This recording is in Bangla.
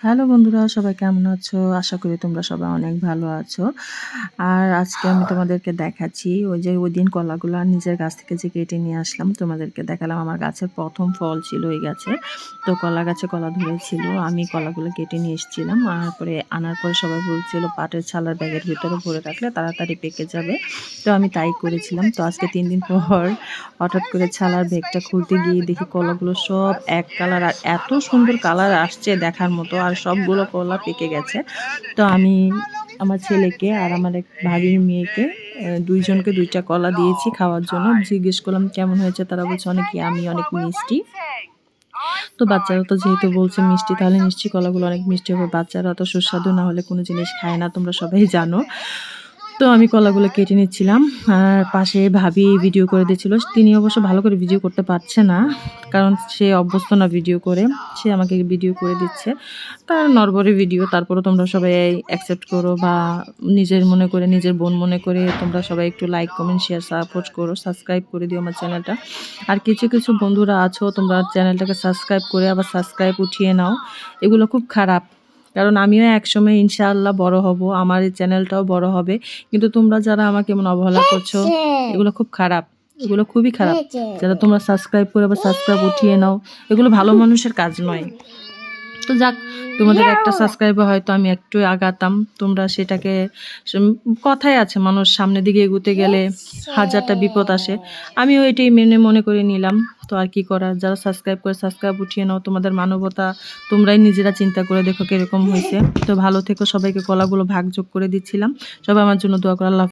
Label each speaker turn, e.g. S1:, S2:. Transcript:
S1: হ্যালো বন্ধুরা, সবাই কেমন আছো? আশা করি তোমরা সবাই অনেক ভালো আছো। আর আজকে আমি তোমাদেরকে দেখাচ্ছি ওই যে ওইদিন কলাগুলা নিজের গাছ থেকে যে কেটে নিয়ে আসলাম, তোমাদেরকে দেখালাম আমার গাছের প্রথম ফল ছিল এই গাছে। তো কলা গাছে কলা ধরেছিল, আমি কলাগুলো কেটে নিয়ে এসেছিলাম। পরে আনার পরে সবাই বলছিল পাটের ছালার ব্যাগের ভিতরে ভরে রাখলে তাড়াতাড়ি পেকে যাবে। তো আমি তাই করেছিলাম। তো আজকে ৩ দিন পর হঠাৎ করে ছালার ব্যাগটা খুলতে গিয়ে দেখি কলাগুলো সব এক কালার, আর এত সুন্দর কালার আসছে দেখার মতো, আর সবগুলো কলা পেকে গেছে। তো আমি আমার ছেলেকে আর আমার এক ভাবির মেয়েকে ২ জনকে ২ টা কলা দিয়েছি খাওয়ার জন্য। জিজ্ঞেস করলাম কেমন হয়েছে? তারা বলছে অনেক ইয়াম্মি, অনেক মিষ্টি। তো বাচ্চারা তো যেহেতু বলছে মিষ্টি, তাহলে নিশ্চয়ই কলাগুলো অনেক মিষ্টি হবে। বাচ্চারা তো সুস্বাদু না হলে কোনো জিনিস খায় না, তোমরা সবাই জানো। তো আমি কলাগুলো কেটে নিচ্ছিলাম। আর পাশে ভাবি ভিডিও করে দিচ্ছিল। তিনি অবশ্য ভালো করে ভিডিও করতে পারছে না। কারণ সে অভ্যস্ত না ভিডিও করে। সে আমাকে ভিডিও করে দিচ্ছে। তার নড়বড়ে ভিডিও, তারপরেও তোমরা সবাই অ্যাকসেপ্ট করো বা নিজের মনে করে, নিজের বোন মনে করে তোমরা সবাই একটু লাইক, কমেন্ট, শেয়ার, সাপোর্ট করো। সাবস্ক্রাইব করে দিও আমার চ্যানেলটা। আর কিছু বন্ধুরা আছো তোমরা চ্যানেলটাকে সাবস্ক্রাইব করে আবার সাবস্ক্রাইব উঠিয়ে নাও। এগুলো খুব খারাপ। কারণ আমিও একসময় ইনশাআল্লাহ বড় হব, আমার এই চ্যানেলটাও বড় হবে। কিন্তু তোমরা যারা আমাকে এমন অবহেলা করছো, এগুলো খুব খারাপ। এগুলো খুবই খারাপ। যারা তোমরা সাবস্ক্রাইব করে আবার সাবস্ক্রাইব উঠিয়ে নাও, এগুলো ভালো মানুষের কাজ নয়। তো যাক, তোমাদের একটা সাবস্ক্রাইবার হয়তো আমি একটু আগাতাম, তোমরা সেটাকে কথাই আছে মানুষ সামনের দিকে এগোতে গেলে হাজারটা বিপদ আসে। আমিও এটাই মনে করে নিলাম। তো আর কি করার, যারা সাবস্ক্রাইব করে সাবস্ক্রাইব উঠিয়ে নাও, তোমাদের মানবতা তোমরাই নিজেরা চিন্তা করে দেখো কিরকম হয়েছে। তো ভালো থেকো, সবাইকে কলাগুলো ভাগযোগ করে দিচ্ছিলাম। সবাই আমার জন্য দোয়া করো। আল্লাহ